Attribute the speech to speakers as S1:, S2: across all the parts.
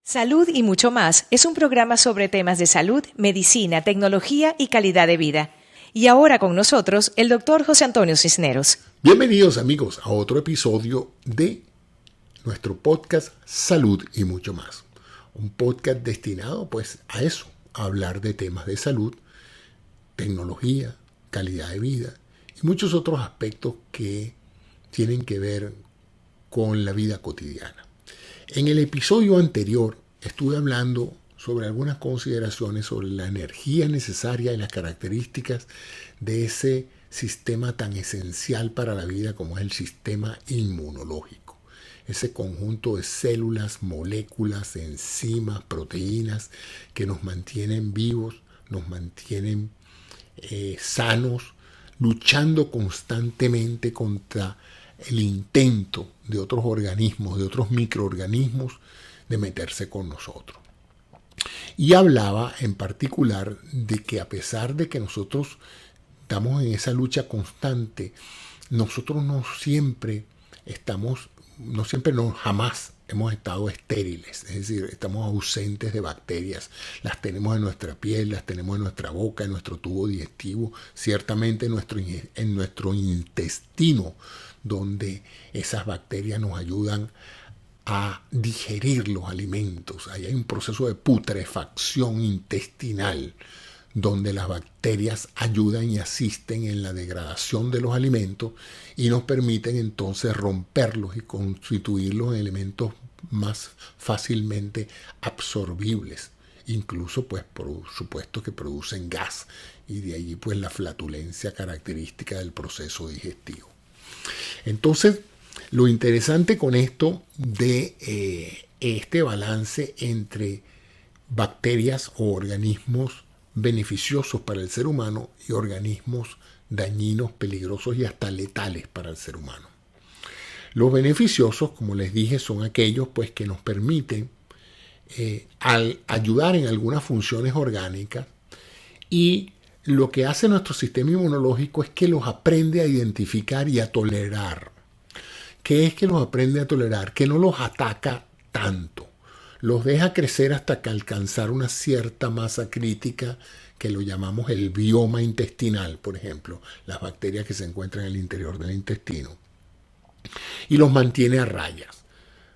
S1: Salud y mucho más es un programa sobre temas de salud, medicina, tecnología y calidad de vida. Y ahora con nosotros el doctor José Antonio Cisneros.
S2: Bienvenidos amigos a otro episodio de nuestro podcast Salud y mucho más. Un podcast destinado pues a eso, a hablar de temas de salud, tecnología, calidad de vida y muchos otros aspectos que tienen que ver con la vida cotidiana. En el episodio anterior estuve hablando sobre algunas consideraciones sobre la energía necesaria y las características de ese sistema tan esencial para la vida como es el sistema inmunológico. Ese conjunto de células, moléculas, enzimas, proteínas que nos mantienen vivos, nos mantienen sanos, luchando constantemente contra el intento de otros organismos, de otros microorganismos, de meterse con nosotros. Y hablaba en particular de que a pesar de que nosotros estamos en esa lucha constante, nosotros jamás hemos estado estériles, es decir, estamos ausentes de bacterias, las tenemos en nuestra piel, las tenemos en nuestra boca, en nuestro tubo digestivo, ciertamente en nuestro intestino, donde esas bacterias nos ayudan a digerir los alimentos. Ahí hay un proceso de putrefacción intestinal, donde las bacterias ayudan y asisten en la degradación de los alimentos y nos permiten entonces romperlos y constituirlos en elementos más fácilmente absorbibles. Incluso, pues, por supuesto que producen gas y de allí, pues, la flatulencia característica del proceso digestivo. Entonces, lo interesante con esto de este balance entre bacterias o organismos beneficiosos para el ser humano y organismos dañinos, peligrosos y hasta letales para el ser humano. Los beneficiosos, como les dije, son aquellos pues, que nos permiten ayudar en algunas funciones orgánicas, y lo que hace nuestro sistema inmunológico es que los aprende a identificar y a tolerar. ¿Qué es que los aprende a tolerar? Que no los ataca tanto. Los deja crecer hasta que alcanzar una cierta masa crítica, que lo llamamos el bioma intestinal, por ejemplo, las bacterias que se encuentran en el interior del intestino, y los mantiene a rayas.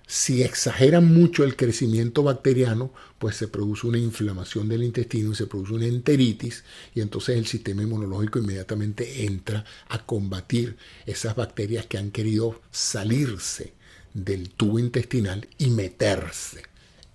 S2: Si exageran mucho el crecimiento bacteriano, pues se produce una inflamación del intestino y se produce una enteritis, y entonces el sistema inmunológico inmediatamente entra a combatir esas bacterias que han querido salirse del tubo intestinal y meterse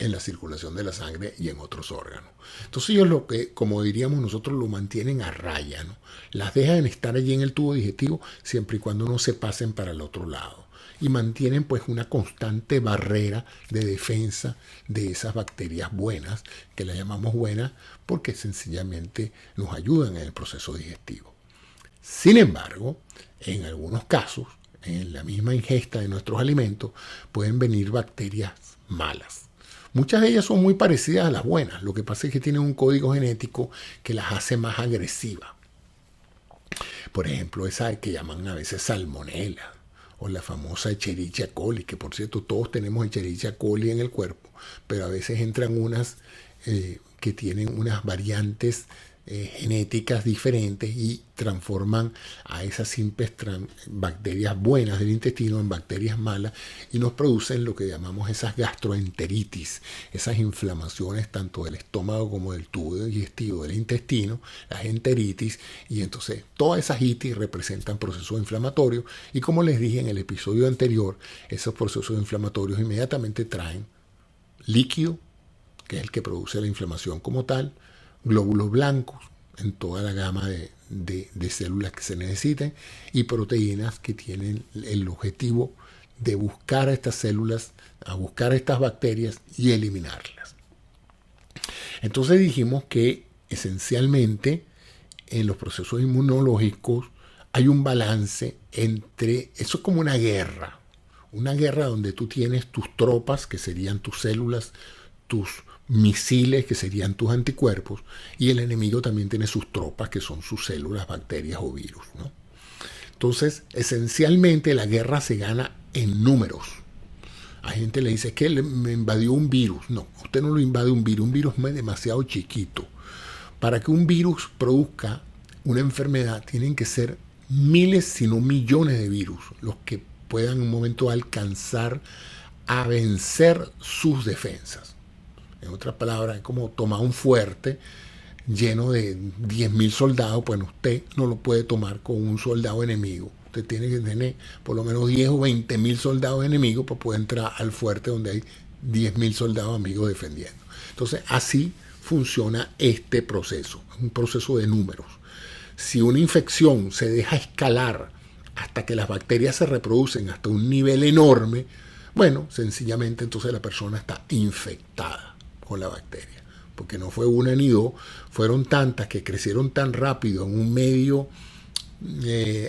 S2: en la circulación de la sangre y en otros órganos. Entonces ellos lo que, como diríamos nosotros, lo mantienen a raya, ¿no? Las dejan estar allí en el tubo digestivo siempre y cuando no se pasen para el otro lado. Y mantienen pues una constante barrera de defensa de esas bacterias buenas, que las llamamos buenas porque sencillamente nos ayudan en el proceso digestivo. Sin embargo, en algunos casos, en la misma ingesta de nuestros alimentos, pueden venir bacterias malas. Muchas de ellas son muy parecidas a las buenas, lo que pasa es que tienen un código genético que las hace más agresivas. Por ejemplo, esa que llaman a veces salmonela, o la famosa Escherichia coli, que por cierto todos tenemos Escherichia coli en el cuerpo, pero a veces entran unas que tienen unas variantes genéticas diferentes y transforman a esas simples bacterias buenas del intestino en bacterias malas y nos producen lo que llamamos esas gastroenteritis, esas inflamaciones tanto del estómago como del tubo digestivo del intestino, las enteritis, y entonces todas esas itis representan procesos inflamatorios, y como les dije en el episodio anterior, esos procesos inflamatorios inmediatamente traen líquido, que es el que produce la inflamación como tal, glóbulos blancos en toda la gama de células que se necesiten, y proteínas que tienen el objetivo de buscar a estas células, a buscar a estas bacterias y eliminarlas. Entonces dijimos que esencialmente en los procesos inmunológicos hay un balance entre, eso es como una guerra donde tú tienes tus tropas, que serían tus células, tus misiles, que serían tus anticuerpos, y el enemigo también tiene sus tropas, que son sus células, bacterias o virus, ¿no? Entonces, esencialmente la guerra se gana en números. A gente le dice que me invadió un virus. No, usted no lo invade un virus. Un virus es demasiado chiquito. Para que un virus produzca una enfermedad tienen que ser miles, si no millones de virus los que puedan en un momento alcanzar a vencer sus defensas. En otras palabras, es como tomar un fuerte lleno de 10.000 soldados, pues usted no lo puede tomar con un soldado enemigo. Usted tiene que tener por lo menos 10 o 20.000 soldados enemigos para poder entrar al fuerte donde hay 10.000 soldados amigos defendiendo. Entonces, así funciona este proceso, un proceso de números. Si una infección se deja escalar hasta que las bacterias se reproducen hasta un nivel enorme, bueno, sencillamente entonces la persona está infectada con la bacteria, porque no fue una ni dos, fueron tantas que crecieron tan rápido en un medio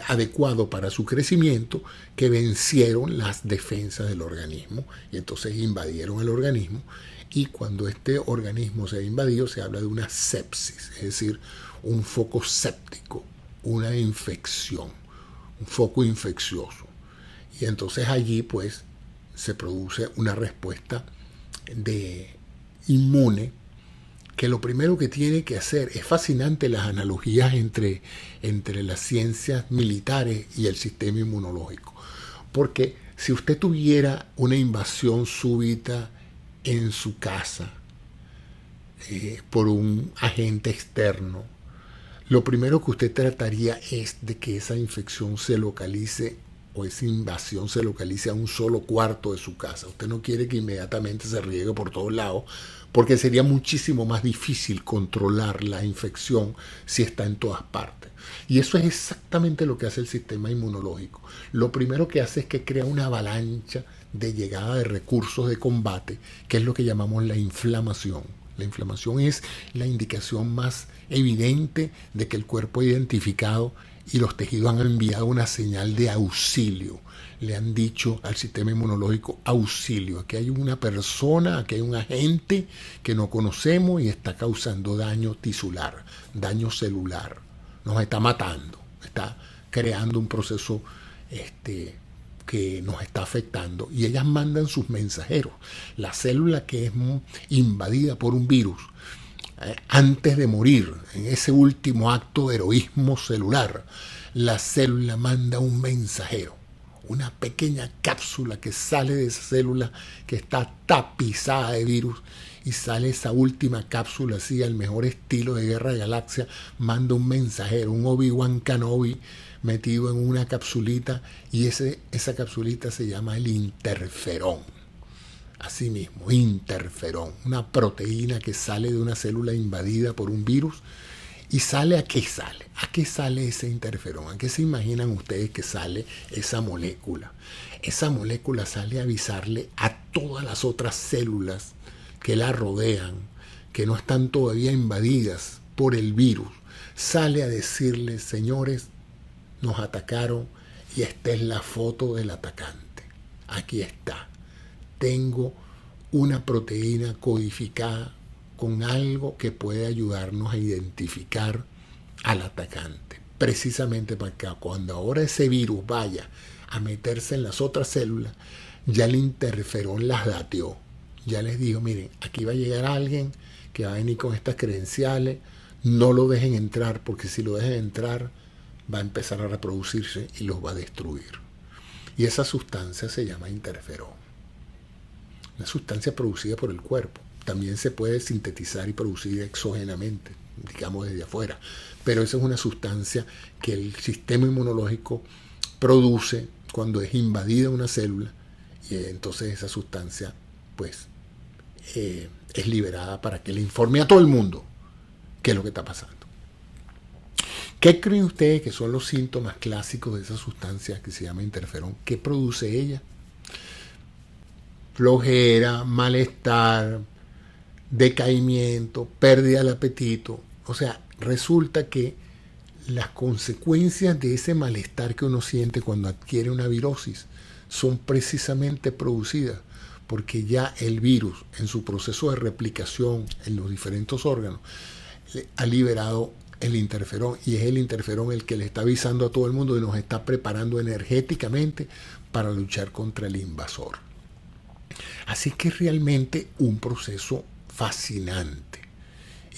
S2: adecuado para su crecimiento que vencieron las defensas del organismo y entonces invadieron el organismo, y cuando este organismo se ha invadido se habla de una sepsis, es decir, un foco séptico, una infección, un foco infeccioso, y entonces allí pues se produce una respuesta de inmune, que lo primero que tiene que hacer, es fascinante las analogías entre las ciencias militares y el sistema inmunológico, porque si usted tuviera una invasión súbita en su casa por un agente externo, lo primero que usted trataría es de que esa infección se localice, o esa invasión se localice a un solo cuarto de su casa. Usted no quiere que inmediatamente se riegue por todos lados, porque sería muchísimo más difícil controlar la infección si está en todas partes. Y eso es exactamente lo que hace el sistema inmunológico. Lo primero que hace es que crea una avalancha de llegada de recursos de combate, que es lo que llamamos la inflamación. La inflamación es la indicación más evidente de que el cuerpo ha identificado y los tejidos han enviado una señal de auxilio. Le han dicho al sistema inmunológico: auxilio, aquí hay una persona, aquí hay un agente que no conocemos y está causando daño tisular, daño celular, nos está matando, está creando un proceso que nos está afectando, y ellas mandan sus mensajeros. La célula que es invadida por un virus, antes de morir, en ese último acto de heroísmo celular, la célula manda un mensajero, una pequeña cápsula que sale de esa célula que está tapizada de virus, y sale esa última cápsula así al mejor estilo de Guerra de Galaxia, manda un mensajero, un Obi-Wan Kenobi metido en una capsulita, y esa capsulita se llama el interferón. Así mismo, interferón, una proteína que sale de una célula invadida por un virus. ¿Y sale a qué sale? ¿A qué sale ese interferón? ¿A qué se imaginan ustedes que sale esa molécula? Esa molécula sale a avisarle a todas las otras células que la rodean, que no están todavía invadidas por el virus. Sale a decirles: señores, nos atacaron y esta es la foto del atacante. Aquí está. Tengo una proteína codificada con algo que puede ayudarnos a identificar al atacante, precisamente para que cuando ahora ese virus vaya a meterse en las otras células, ya el interferón las dateó, ya les digo: miren, aquí va a llegar alguien que va a venir con estas credenciales, no lo dejen entrar, porque si lo dejen entrar va a empezar a reproducirse y los va a destruir. Y esa sustancia se llama interferón, una sustancia producida por el cuerpo. También se puede sintetizar y producir exógenamente, digamos desde afuera, pero esa es una sustancia que el sistema inmunológico produce cuando es invadida una célula, y entonces esa sustancia pues es liberada para que le informe a todo el mundo qué es lo que está pasando. ¿Qué creen ustedes que son los síntomas clásicos de esa sustancia que se llama interferón? ¿Qué produce ella? Flojera, malestar, decaimiento, pérdida del apetito. O sea, resulta que las consecuencias de ese malestar que uno siente cuando adquiere una virosis son precisamente producidas porque ya el virus, en su proceso de replicación en los diferentes órganos, ha liberado el interferón, y es el interferón el que le está avisando a todo el mundo y nos está preparando energéticamente para luchar contra el invasor. Así que es realmente un proceso fascinante.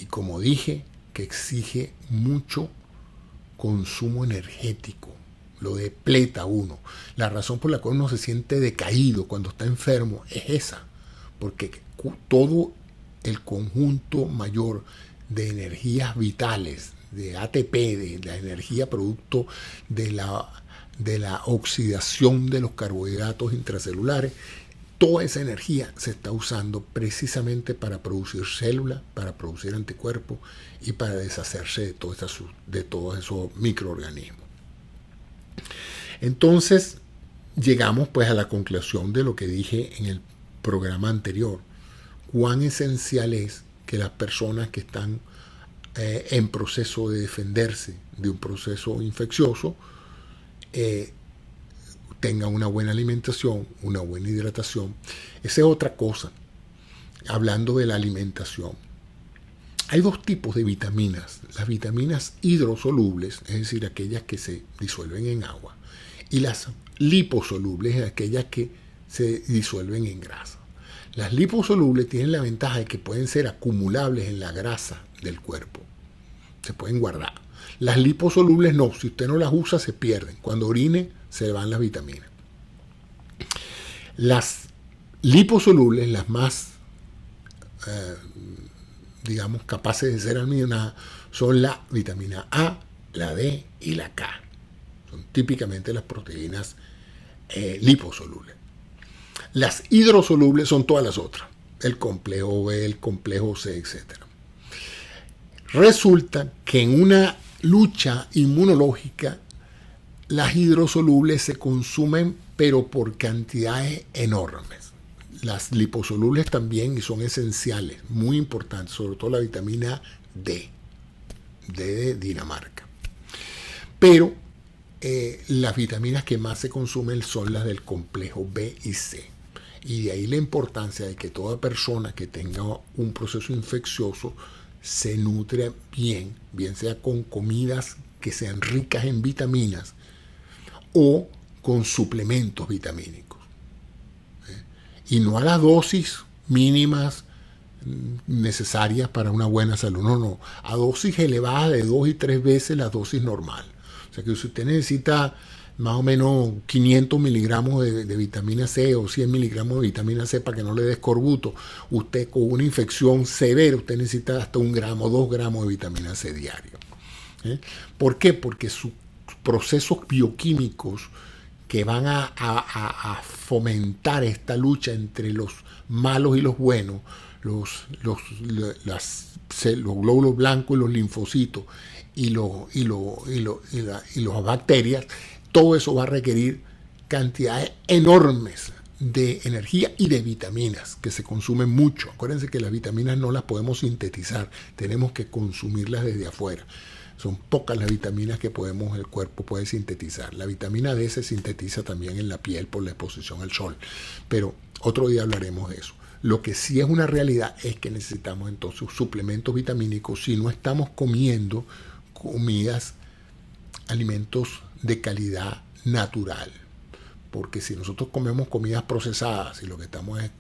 S2: Y como dije, que exige mucho consumo energético. Lo depleta uno. La razón por la cual uno se siente decaído cuando está enfermo es esa. Porque todo el conjunto mayor de energías vitales, de ATP, de la energía producto de la oxidación de los carbohidratos intracelulares, toda esa energía se está usando precisamente para producir células, para producir anticuerpos y para deshacerse de todos esos microorganismos. Entonces, llegamos pues a la conclusión de lo que dije en el programa anterior. Cuán esencial es que las personas que están en proceso de defenderse de un proceso infeccioso tengan una buena alimentación, una buena hidratación. Esa es otra cosa, hablando de la alimentación. Hay dos tipos de vitaminas, las vitaminas hidrosolubles, es decir, aquellas que se disuelven en agua, y las liposolubles, aquellas que se disuelven en grasa. Las liposolubles tienen la ventaja de que pueden ser acumulables en la grasa del cuerpo, se pueden guardar. Las liposolubles no, si usted no las usa se pierden, cuando orine se van las vitaminas. Las liposolubles, las más digamos capaces de ser almidonadas, son la vitamina A, la D y la K. Son típicamente las proteínas liposolubles. Las hidrosolubles son todas las otras, el complejo B, el complejo C, etc. Resulta que en una lucha inmunológica las hidrosolubles se consumen pero por cantidades enormes. Las liposolubles también y son esenciales, muy importantes, sobre todo la vitamina D de Dinamarca. Pero las vitaminas que más se consumen son las del complejo B y C. Y de ahí la importancia de que toda persona que tenga un proceso infeccioso se nutre bien, bien sea con comidas que sean ricas en vitaminas o con suplementos vitamínicos. Y no a las dosis mínimas necesarias para una buena salud, no, a dosis elevadas de 2 y 3 veces la dosis normal. O sea que si usted necesita más o menos 500 miligramos de vitamina C o 100 miligramos de vitamina C para que no le dé escorbuto, usted con una infección severa, usted necesita hasta 1 gramo, 2 gramos de vitamina C diario. ¿Por qué? Porque sus procesos bioquímicos que van a fomentar esta lucha entre los malos y los buenos, los glóbulos blancos y los linfocitos y las bacterias, todo eso va a requerir cantidades enormes de energía y de vitaminas que se consumen mucho. Acuérdense que las vitaminas no las podemos sintetizar, tenemos que consumirlas desde afuera. Son pocas las vitaminas que el cuerpo puede sintetizar. La vitamina D se sintetiza también en la piel por la exposición al sol, pero otro día hablaremos de eso. Lo que sí es una realidad es que necesitamos entonces suplementos vitamínicos si no estamos comiendo alimentos de calidad natural. Porque si nosotros comemos comidas procesadas y lo que estamos es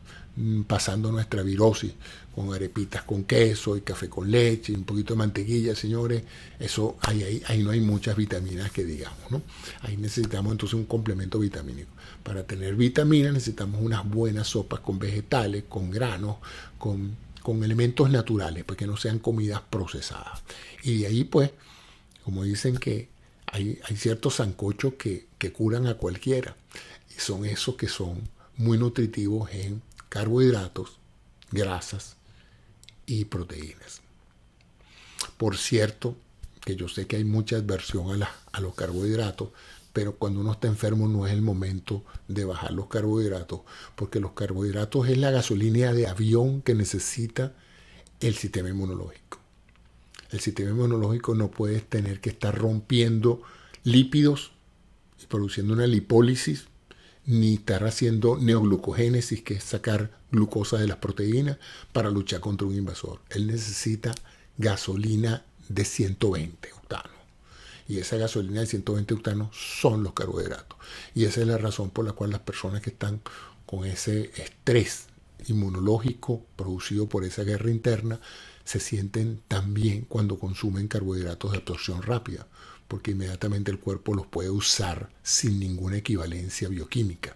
S2: pasando nuestra virosis con arepitas con queso y café con leche y un poquito de mantequilla, señores, eso ahí no hay muchas vitaminas que digamos, ¿no? Ahí necesitamos entonces un complemento vitamínico. Para tener vitaminas necesitamos unas buenas sopas con vegetales, con granos, con elementos naturales, pues que no sean comidas procesadas. Y de ahí, pues, como dicen que hay ciertos sancochos que curan a cualquiera. Y son esos que son muy nutritivos en carbohidratos, grasas y proteínas. Por cierto, que yo sé que hay mucha adversión a los carbohidratos, pero cuando uno está enfermo no es el momento de bajar los carbohidratos, porque los carbohidratos es la gasolina de avión que necesita el sistema inmunológico. El sistema inmunológico no puede tener que estar rompiendo lípidos y produciendo una lipólisis, ni estar haciendo neoglucogénesis, que es sacar glucosa de las proteínas para luchar contra un invasor. Él necesita gasolina de 120 octanos. Y esa gasolina de 120 octanos son los carbohidratos. Y esa es la razón por la cual las personas que están con ese estrés inmunológico producido por esa guerra interna se sienten también cuando consumen carbohidratos de absorción rápida, porque inmediatamente el cuerpo los puede usar sin ninguna equivalencia bioquímica.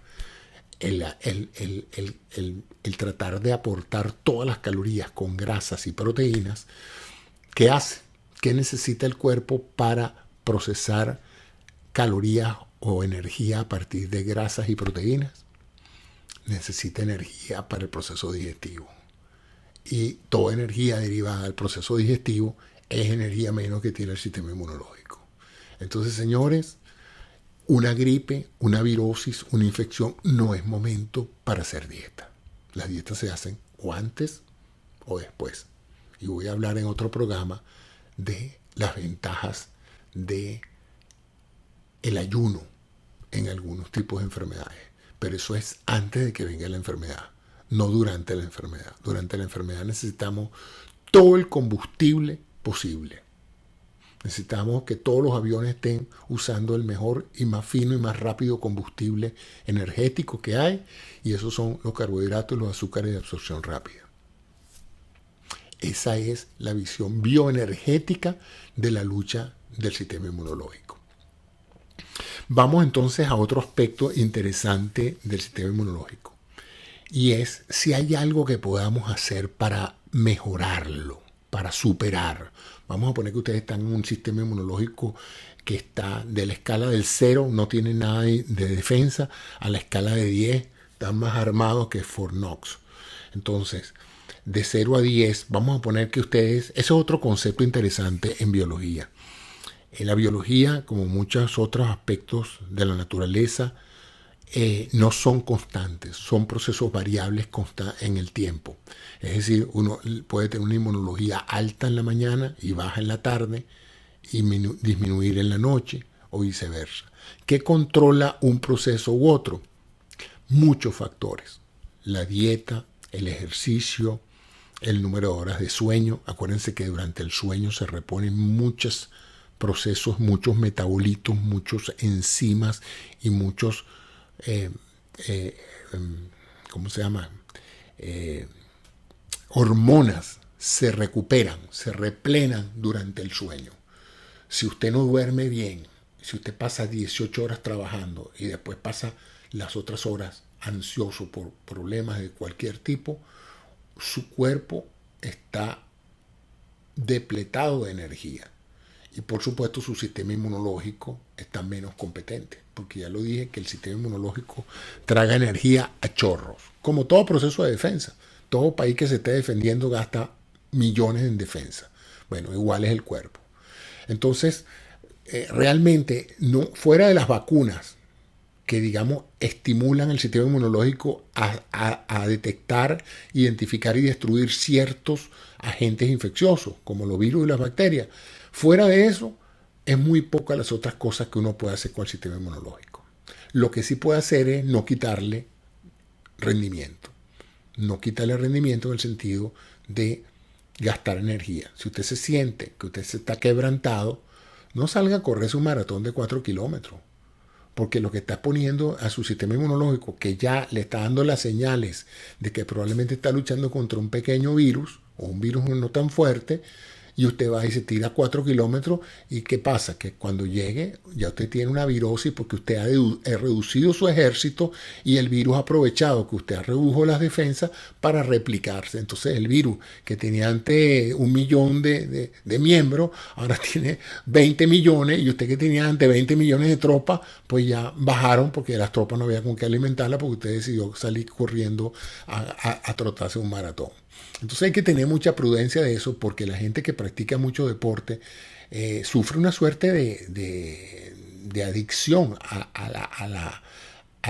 S2: El tratar de aportar todas las calorías con grasas y proteínas, ¿qué hace? ¿Qué necesita el cuerpo para procesar calorías o energía a partir de grasas y proteínas? Necesita energía para el proceso digestivo. Y toda energía derivada del proceso digestivo es energía menos que tiene el sistema inmunológico. Entonces, señores, una gripe, una virosis, una infección no es momento para hacer dieta. Las dietas se hacen o antes o después. Y voy a hablar en otro programa de las ventajas de el ayuno en algunos tipos de enfermedades. Pero eso es antes de que venga la enfermedad, no durante la enfermedad. Durante la enfermedad necesitamos todo el combustible posible. Necesitamos que todos los aviones estén usando el mejor y más fino y más rápido combustible energético que hay, y esos son los carbohidratos y los azúcares de absorción rápida. Esa es la visión bioenergética de la lucha del sistema inmunológico. Vamos entonces a otro aspecto interesante del sistema inmunológico, y es si hay algo que podamos hacer para mejorarlo, para superar. Vamos a poner que ustedes están en un sistema inmunológico que está de la escala del 0, no tienen nada de defensa, a la escala de 10, están más armados que Fort Knox. Entonces, de 0 a 10, vamos a poner que ustedes, ese es otro concepto interesante en biología. En la biología, como muchos otros aspectos de la naturaleza, no son constantes, son procesos variables en el tiempo. Es decir, uno puede tener una inmunología alta en la mañana y baja en la tarde y disminuir en la noche o viceversa. ¿Qué controla un proceso u otro? Muchos factores. La dieta, el ejercicio, el número de horas de sueño. Acuérdense que durante el sueño se reponen muchos procesos, muchos metabolitos, muchos enzimas y muchos ¿cómo se llama? Hormonas se recuperan, se replenan durante el sueño. Si usted no duerme bien, si usted pasa 18 horas trabajando y después pasa las otras horas ansioso por problemas de cualquier tipo, su cuerpo está depletado de energía. Y por supuesto su sistema inmunológico está menos competente, porque ya lo dije que el sistema inmunológico traga energía a chorros, como todo proceso de defensa. Todo país que se esté defendiendo gasta millones en defensa. Bueno, igual es el cuerpo. Entonces, realmente, no, fuera de las vacunas que, digamos, estimulan el sistema inmunológico a detectar, identificar y destruir ciertos agentes infecciosos, como los virus y las bacterias, fuera de eso, es muy pocas las otras cosas que uno puede hacer con el sistema inmunológico. Lo que sí puede hacer es no quitarle rendimiento. No quitarle rendimiento en el sentido de gastar energía. Si usted se siente que usted se está quebrantado, no salga a correr su maratón de 4 kilómetros. Porque lo que está poniendo a su sistema inmunológico, que ya le está dando las señales de que probablemente está luchando contra un pequeño virus o un virus no tan fuerte, y usted va y se tira 4 kilómetros, y ¿qué pasa? Que cuando llegue ya usted tiene una virosis porque usted ha reducido su ejército y el virus ha aprovechado que usted redujo las defensas para replicarse. Entonces el virus que tenía antes 1 millón de miembros, ahora tiene 20 millones, y usted que tenía antes 20 millones de tropas, pues ya bajaron porque las tropas no había con qué alimentarlas, porque usted decidió salir corriendo a trotarse un maratón. Entonces hay que tener mucha prudencia de eso, porque la gente que practica mucho deporte sufre una suerte de adicción a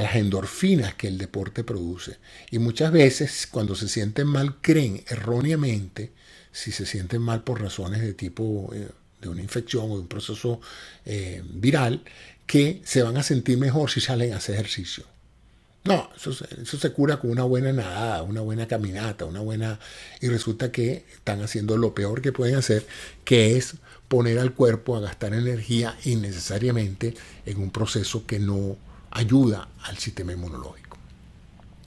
S2: las endorfinas que el deporte produce. Y muchas veces cuando se sienten mal creen erróneamente, si se sienten mal por razones de tipo de una infección o de un proceso viral, que se van a sentir mejor si salen a hacer ejercicio. No, eso se cura con una buena nadada, una buena caminata, y resulta que están haciendo lo peor que pueden hacer, que es poner al cuerpo a gastar energía innecesariamente en un proceso que no ayuda al sistema inmunológico.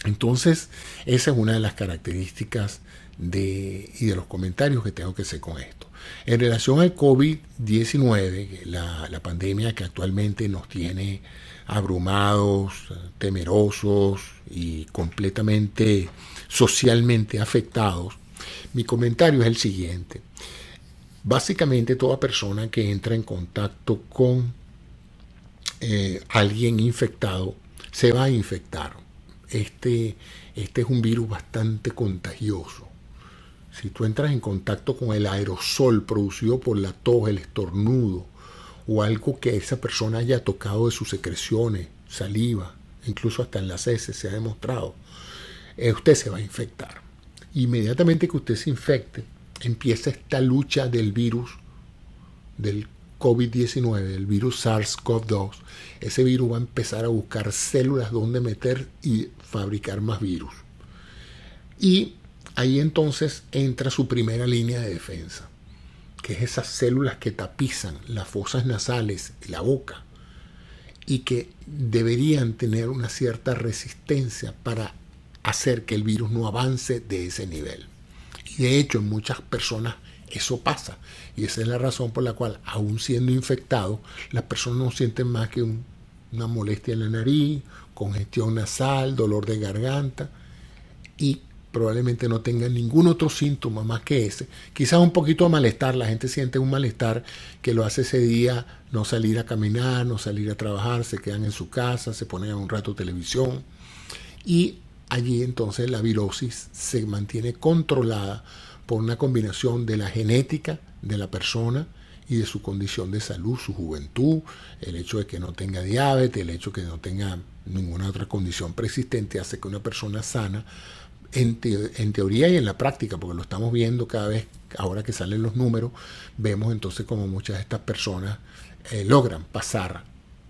S2: Entonces, esa es una de las características y de los comentarios que tengo que hacer con esto. En relación al COVID-19, la pandemia que actualmente nos tiene abrumados, temerosos y completamente socialmente afectados, mi comentario es el siguiente. Básicamente, toda persona que entra en contacto con alguien infectado se va a infectar. Este es un virus bastante contagioso. Si tú entras en contacto con el aerosol producido por la tos, el estornudo, o algo que esa persona haya tocado de sus secreciones, saliva, incluso hasta en las heces se ha demostrado, usted se va a infectar. Inmediatamente que usted se infecte, empieza esta lucha del virus, del COVID-19, el virus SARS-CoV-2. Ese virus va a empezar a buscar células donde meter y fabricar más virus. Y ahí entonces entra su primera línea de defensa, que es esas células que tapizan las fosas nasales y la boca y que deberían tener una cierta resistencia para hacer que el virus no avance de ese nivel. Y de hecho en muchas personas eso pasa, y esa es la razón por la cual, aún siendo infectados, las personas no sienten más que una molestia en la nariz, congestión nasal, dolor de garganta, y probablemente no tengan ningún otro síntoma más que ese. Quizás un poquito de malestar, la gente siente un malestar que lo hace ese día no salir a caminar, no salir a trabajar, se quedan en su casa, se ponen a un rato televisión, y allí entonces la virosis se mantiene controlada por una combinación de la genética de la persona y de su condición de salud, su juventud, el hecho de que no tenga diabetes, el hecho de que no tenga ninguna otra condición persistente, hace que una persona sana, en teoría y en la práctica, porque lo estamos viendo cada vez, ahora que salen los números, vemos entonces como muchas de estas personas logran pasar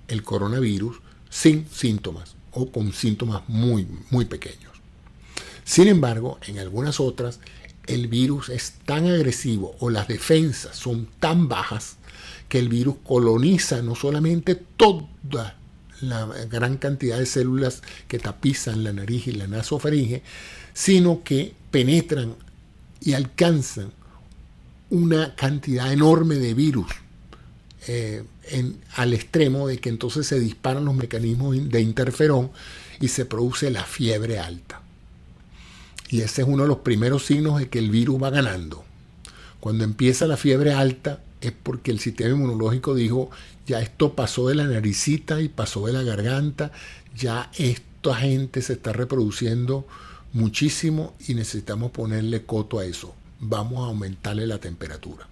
S2: el coronavirus sin síntomas o con síntomas muy, muy pequeños. Sin embargo, en algunas otras, el virus es tan agresivo o las defensas son tan bajas que el virus coloniza no solamente toda la gran cantidad de células que tapizan la nariz y la nasofaringe, sino que penetran y alcanzan una cantidad enorme de virus al extremo de que entonces se disparan los mecanismos de interferón y se produce la fiebre alta. Y ese es uno de los primeros signos de que el virus va ganando. Cuando empieza la fiebre alta es porque el sistema inmunológico dijo, ya esto pasó de la naricita y pasó de la garganta, ya esta gente se está reproduciendo muchísimo y necesitamos ponerle coto a eso. Vamos a aumentarle la temperatura.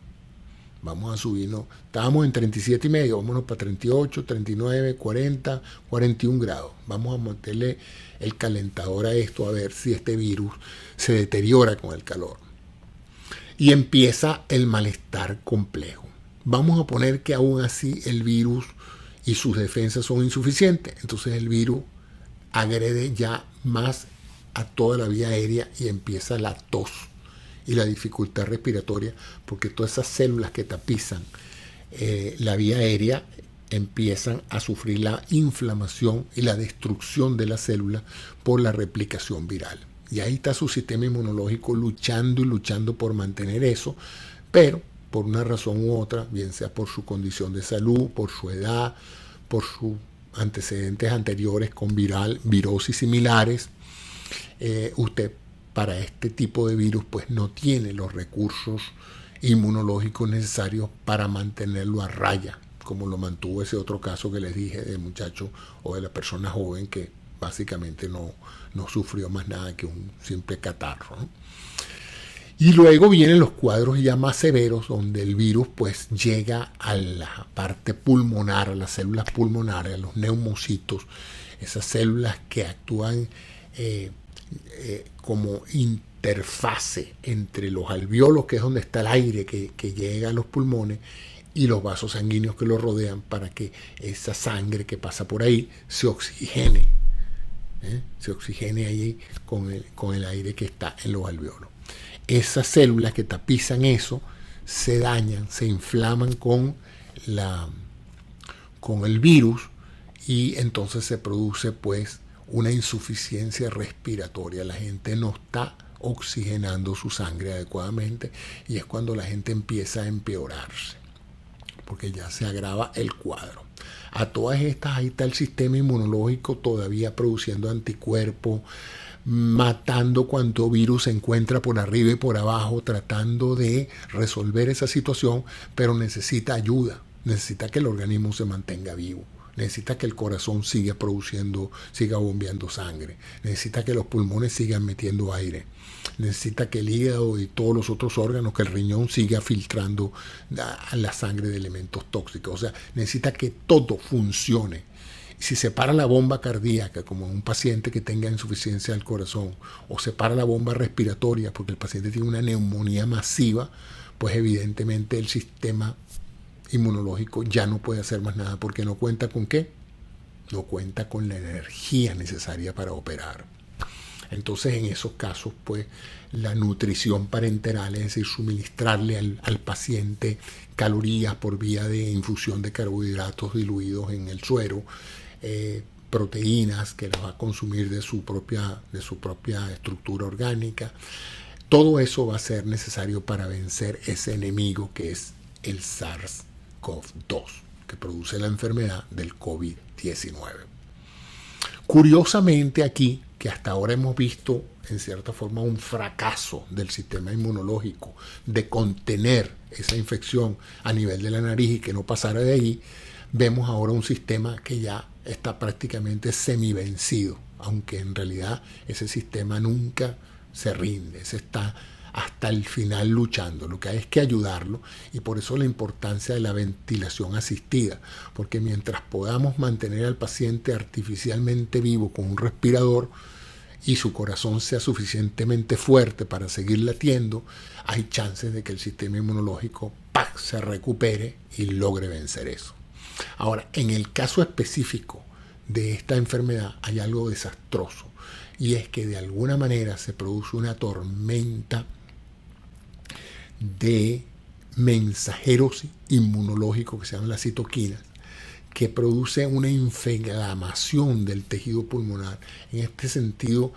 S2: Vamos a subirnos. Estábamos en 37,5, vámonos para 38, 39, 40, 41 grados. Vamos a meterle el calentador a esto a ver si este virus se deteriora con el calor. Y empieza el malestar complejo. Vamos a poner que aún así el virus y sus defensas son insuficientes. Entonces el virus agrede ya más a toda la vía aérea y empieza la tos y la dificultad respiratoria, porque todas esas células que tapizan la vía aérea empiezan a sufrir la inflamación y la destrucción de la célula por la replicación viral. Y ahí está su sistema inmunológico luchando y luchando por mantener eso, pero por una razón u otra, bien sea por su condición de salud, por su edad, por sus antecedentes anteriores con virosis similares, usted para este tipo de virus pues no tiene los recursos inmunológicos necesarios para mantenerlo a raya, como lo mantuvo ese otro caso que les dije del muchacho o de la persona joven que básicamente no sufrió más nada que un simple catarro, ¿no? Y luego vienen los cuadros ya más severos donde el virus pues llega a la parte pulmonar, a las células pulmonares, a los neumocitos, esas células que actúan como interfase entre los alvéolos, que es donde está el aire que llega a los pulmones, y los vasos sanguíneos que los rodean para que esa sangre que pasa por ahí se oxigene, se oxigene ahí con el aire que está en los alvéolos. Esas células que tapizan eso se dañan, se inflaman con el virus y entonces se produce pues una insuficiencia respiratoria. La gente no está oxigenando su sangre adecuadamente y es cuando la gente empieza a empeorarse, porque ya se agrava el cuadro. A todas estas, ahí está el sistema inmunológico todavía produciendo anticuerpos, matando cuanto virus se encuentra por arriba y por abajo, tratando de resolver esa situación, pero necesita ayuda, necesita que el organismo se mantenga vivo. Necesita que el corazón siga produciendo, siga bombeando sangre. Necesita que los pulmones sigan metiendo aire. Necesita que el hígado y todos los otros órganos, que el riñón siga filtrando la sangre de elementos tóxicos. O sea, necesita que todo funcione. Si se para la bomba cardíaca, como un paciente que tenga insuficiencia del corazón, o se para la bomba respiratoria porque el paciente tiene una neumonía masiva, pues evidentemente el sistema inmunológico ya no puede hacer más nada porque no cuenta con ¿qué? No cuenta con la energía necesaria para operar. Entonces, en esos casos, pues la nutrición parenteral, es decir, suministrarle al paciente calorías por vía de infusión de carbohidratos diluidos en el suero, proteínas que las va a consumir de su propia estructura orgánica. Todo eso va a ser necesario para vencer ese enemigo que es el SARS-CoV-2, que produce la enfermedad del COVID-19. Curiosamente aquí, que hasta ahora hemos visto en cierta forma un fracaso del sistema inmunológico de contener esa infección a nivel de la nariz y que no pasara de ahí, vemos ahora un sistema que ya está prácticamente semivencido, aunque en realidad ese sistema nunca se rinde, se está hasta el final luchando. Lo que hay es que ayudarlo, y por eso la importancia de la ventilación asistida, porque mientras podamos mantener al paciente artificialmente vivo con un respirador y su corazón sea suficientemente fuerte para seguir latiendo, hay chances de que el sistema inmunológico se recupere y logre vencer eso. Ahora, en el caso específico de esta enfermedad hay algo desastroso, y es que de alguna manera se produce una tormenta de mensajeros inmunológicos que se llaman las citoquinas, que produce una inflamación del tejido pulmonar. En este sentido,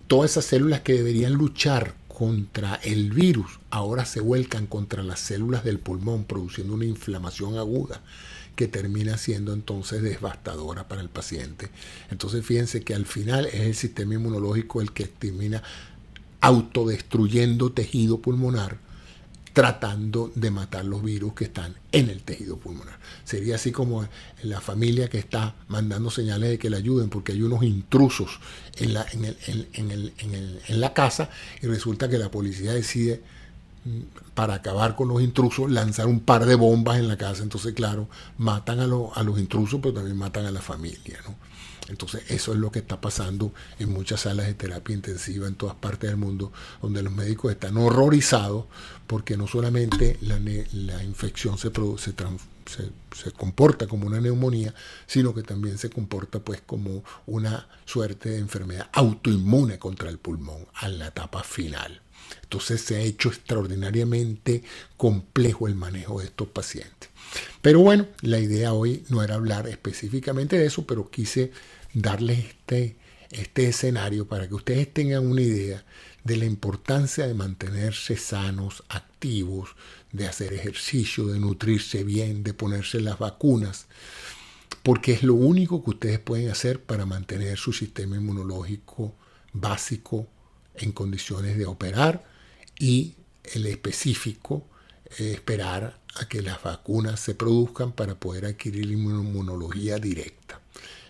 S2: todas esas células que deberían luchar contra el virus ahora se vuelcan contra las células del pulmón, produciendo una inflamación aguda que termina siendo entonces devastadora para el paciente. Entonces fíjense que al final es el sistema inmunológico el que termina autodestruyendo tejido pulmonar, tratando de matar los virus que están en el tejido pulmonar. Sería así como la familia que está mandando señales de que le ayuden porque hay unos intrusos en la casa, y resulta que la policía decide, para acabar con los intrusos, lanzar un par de bombas en la casa. Entonces, claro, matan a los intrusos, pero también matan a la familia, ¿no? Entonces, eso es lo que está pasando en muchas salas de terapia intensiva en todas partes del mundo, donde los médicos están horrorizados porque no solamente la infección se comporta como una neumonía, sino que también se comporta pues como una suerte de enfermedad autoinmune contra el pulmón a la etapa final. Entonces se ha hecho extraordinariamente complejo el manejo de estos pacientes. Pero bueno, la idea hoy no era hablar específicamente de eso, pero quise darles este escenario para que ustedes tengan una idea de la importancia de mantenerse sanos, activos, de hacer ejercicio, de nutrirse bien, de ponerse las vacunas, porque es lo único que ustedes pueden hacer para mantener su sistema inmunológico básico en condiciones de operar, y el específico esperar a que las vacunas se produzcan para poder adquirir la inmunología directa.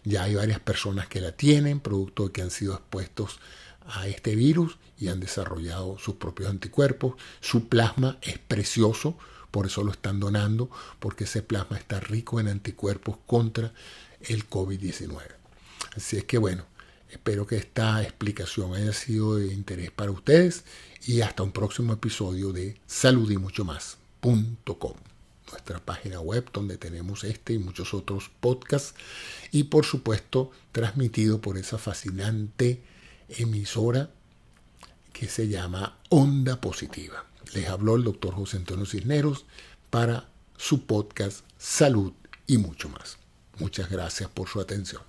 S2: Ya hay varias personas que la tienen, producto de que han sido expuestos a este virus y han desarrollado sus propios anticuerpos. Su plasma es precioso, por eso lo están donando, porque ese plasma está rico en anticuerpos contra el COVID-19. Así es que bueno, espero que esta explicación haya sido de interés para ustedes, y hasta un próximo episodio de saludymuchomás.com, nuestra página web donde tenemos este y muchos otros podcasts, y por supuesto transmitido por esa fascinante emisora que se llama Onda Positiva. Les habló el doctor José Antonio Cisneros para su podcast Salud y Mucho Más. Muchas gracias por su atención.